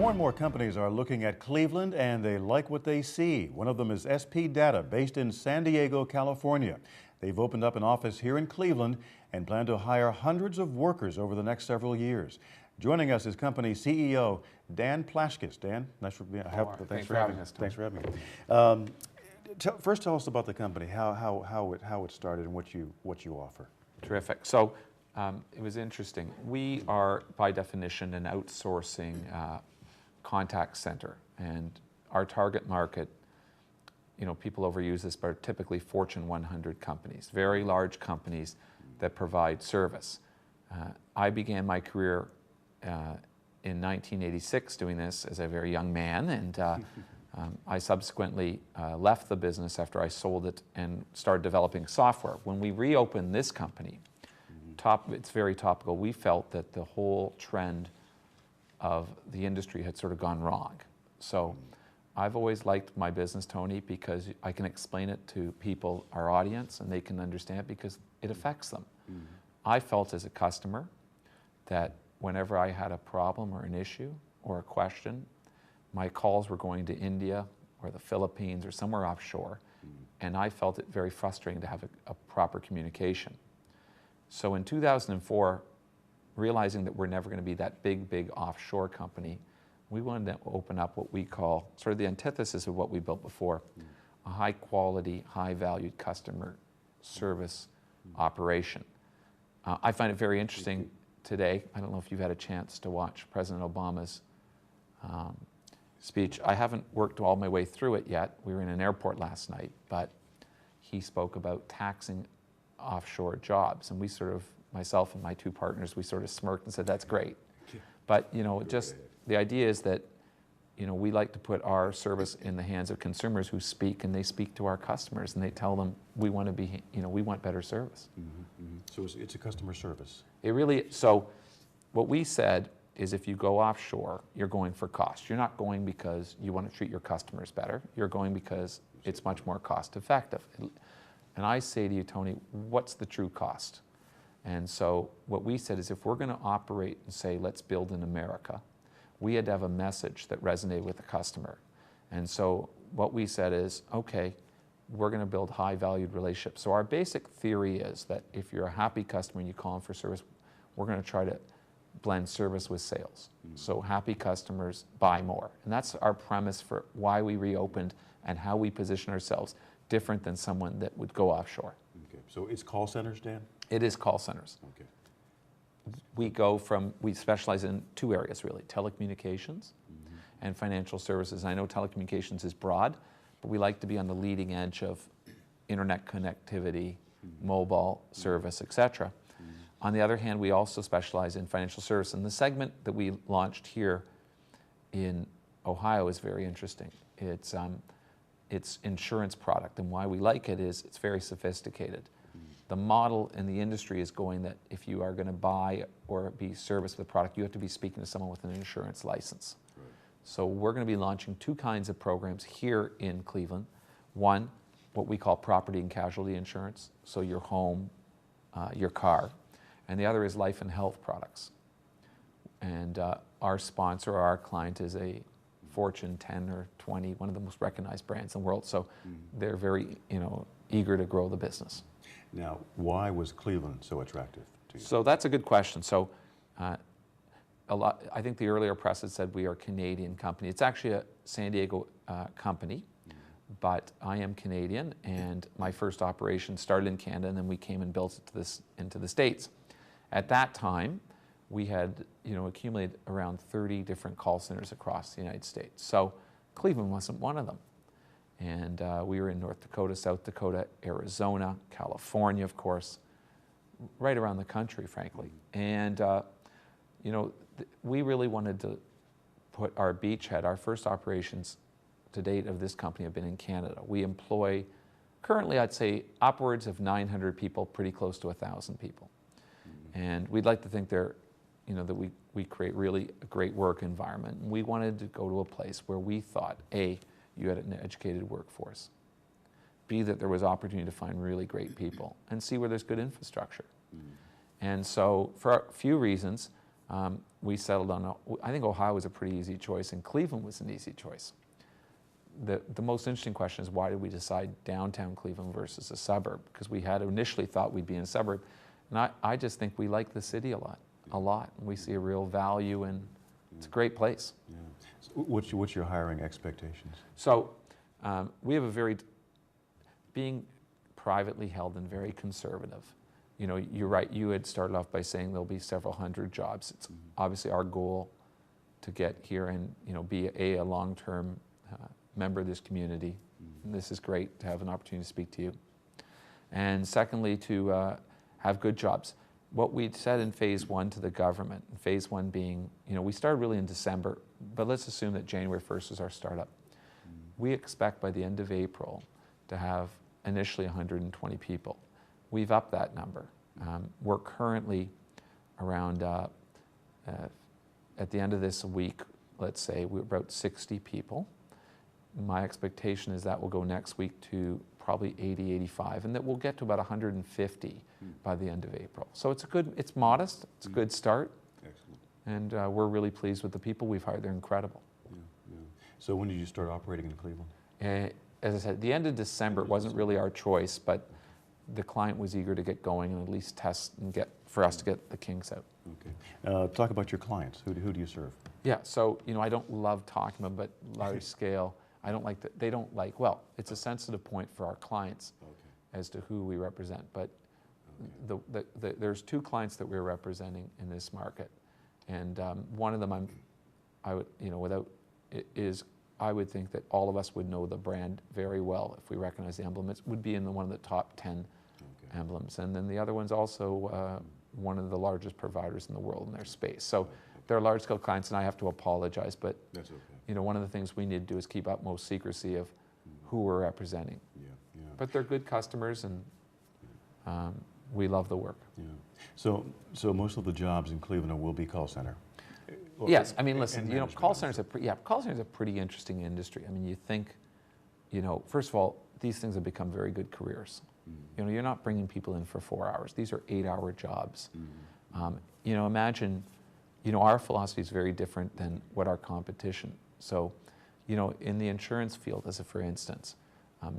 More and more companies are looking at Cleveland and they like what they see. One of them is SP Data, based in San Diego, California. They've opened up an office here in Cleveland and plan to hire hundreds of workers over the next several years. Joining us is company CEO Dan Plashkes. Dan, nice for being here. Thanks for having us. Thanks for having me. First, tell us about the company, how it started, and what you offer. Terrific. So it was interesting. We are, by definition, an outsourcing contact center, and our target market, people overuse this, but are typically Fortune 100 companies, very large companies that provide service. I began my career in 1986 doing this as a very young man, and I subsequently left the business after I sold it and started developing software. When we reopened this company, it's very topical, we felt that the whole trend of the industry had sort of gone wrong. So I've always liked my business, Tony, because I can explain it to people, our audience, and they can understand it because it affects them. I felt as a customer that whenever I had a problem or an issue or a question, my calls were going to India or the Philippines or somewhere offshore, and I felt it very frustrating to have a proper communication. So in 2004, realizing that we're never going to be that big offshore company, we wanted to open up what we call sort of the antithesis of what we built before, a high quality, high valued customer service operation. I find it very interesting today. I don't know if you've had a chance to watch President Obama's speech. I haven't worked all my way through it yet. We were in an airport last night, but he spoke about taxing offshore jobs, and we sort of, myself and my two partners, we sort of smirked and said, that's great. But just the idea is that we like to put our service in the hands of consumers who speak, and they speak to our customers, and they tell them we want to be, we want better service. So it's a customer service. It really, so what we said is if you go offshore, you're going for cost. You're not going because you want to treat your customers better. You're going because it's much more cost effective. And I say to you, Tony, what's the true cost? And so what we said is if we're going to operate and say, let's build in America, we had to have a message that resonated with the customer. And so what we said is, okay, we're going to build high valued relationships. So our basic theory is that if you're a happy customer and you call them for service, we're going to try to blend service with sales. So happy customers buy more. And that's our premise for why we reopened and how we position ourselves different than someone that would go offshore. Okay, so it's call centers, Dan? It is call centers. Okay. We specialize in two areas really, telecommunications and financial services. I know telecommunications is broad, but we like to be on the leading edge of internet connectivity, mobile service, etc. On the other hand, we also specialize in financial service, and the segment that we launched here in Ohio is very interesting. It's insurance product, and why we like it is it's very sophisticated. The model in the industry is going that if you are going to buy or be serviced with a product, you have to be speaking to someone with an insurance license. Right. So we're going to be launching two kinds of programs here in Cleveland. One, what we call property and casualty insurance, so your home, your car, and the other is life and health products. And our sponsor, or our client, is a Fortune 10 or 20, one of the most recognized brands in the world. So they're very, eager to grow the business. Now, why was Cleveland so attractive to you? So that's a good question. So I think the earlier press had said we are a Canadian company. It's actually a San Diego company, but I am Canadian, and my first operation started in Canada, and then we came and built it into the States. At that time, we had accumulated around 30 different call centers across the United States. So Cleveland wasn't one of them. And we were in North Dakota, South Dakota, Arizona, California, of course, right around the country, frankly. And we really wanted to put our beachhead. Our first operations to date of this company have been in Canada. We employ currently, I'd say, upwards of 900 people, pretty close to 1,000 people. And we'd like to think that we create really a great work environment. And we wanted to go to a place where we thought, A, you had an educated workforce, B, that there was opportunity to find really great people, and C, where there's good infrastructure. And so for a few reasons, We settled on, I think Ohio was a pretty easy choice and Cleveland was an easy choice. The most interesting question is why did we decide downtown Cleveland versus a suburb? Because we had initially thought we'd be in a suburb. And I just think we like the city a lot. We see a real value and it's a great place. Yeah. So what's your hiring expectations? So we have being privately held and very conservative. You know, you're right, you had started off by saying there'll be several hundred jobs. It's obviously our goal to get here and, you know, be a long-term member of this community. And this is great to have an opportunity to speak to you. And secondly, to have good jobs. What we said in phase 1 to the government, phase 1 being, you know, we started really in December, but let's assume that January 1st is our startup. We expect by the end of April to have initially 120 people. We've upped that number. We're currently around, at the end of this week, let's say, we're about 60 people. My expectation is that will go next week to probably 80, 85, and that we'll get to about 150 by the end of April. So it's modest, it's a good start. Excellent. And we're really pleased with the people we've hired. They're incredible. Yeah. So when did you start operating in Cleveland? As I said, at the end of December, it wasn't really our choice, but the client was eager to get going and at least test and for us to get the kinks out. Okay. Talk about your clients. Who do you serve? Yeah, so, you know, I don't love talking about, but large scale, I don't like that. They don't like, well, it's a sensitive point for our clients as to who we represent, but there's 2 clients that we're representing in this market. And one of them I would think that all of us would know the brand very well if we recognize the emblem. It would be in one of the top 10 emblems. And then the other one's also one of the largest providers in the world in their space. So they're large-scale clients, and I have to apologize, but that's okay. You know, one of the things we need to do is keep utmost secrecy of who we're representing. Yeah. But they're good customers, and we love the work. Yeah. So most of the jobs in Cleveland will be call center. Yes, I mean, listen, you know, call centers are a pretty interesting industry. I mean, you think, you know, first of all, these things have become very good careers. You know, you're not bringing people in for 4 hours. These are 8-hour jobs. You know, imagine, you know, our philosophy is very different than what our competition. So, you know, in the insurance field, as a for instance,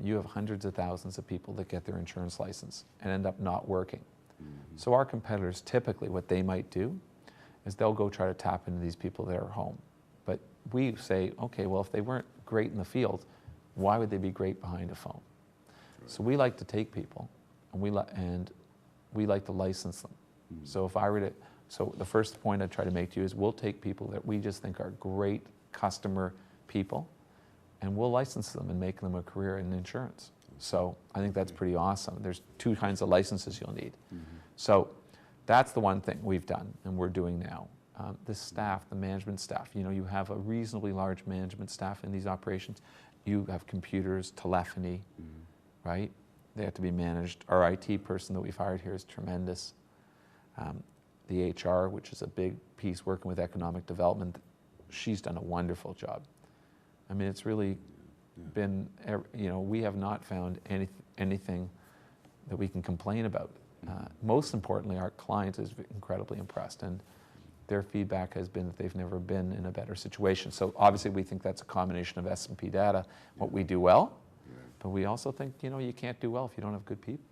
you have hundreds of thousands of people that get their insurance license and end up not working. So our competitors, typically what they might do is they'll go try to tap into these people that are home. But we say, okay, well, if they weren't great in the field, why would they be great behind a phone? Right. So we like to take people and we like to license them. So if I were to, so the first point I try to make to you is we'll take people that we just think are great customer people and we'll license them and make them a career in insurance. So I think that's pretty awesome. There's 2 kinds of licenses you'll need. So that's the one thing we've done and we're doing now. The staff, the management staff, you know, you have a reasonably large management staff in these operations. You have computers, telephony, right? They have to be managed. Our IT person that we've hired here is tremendous. The HR, which is a big piece working with economic development, she's done a wonderful job. I mean, it's really been, you know, we have not found anything that we can complain about. Most importantly, our client is incredibly impressed, and their feedback has been that they've never been in a better situation. So obviously we think that's a combination of S&P data, what we do well, but we also think, you know, you can't do well if you don't have good people.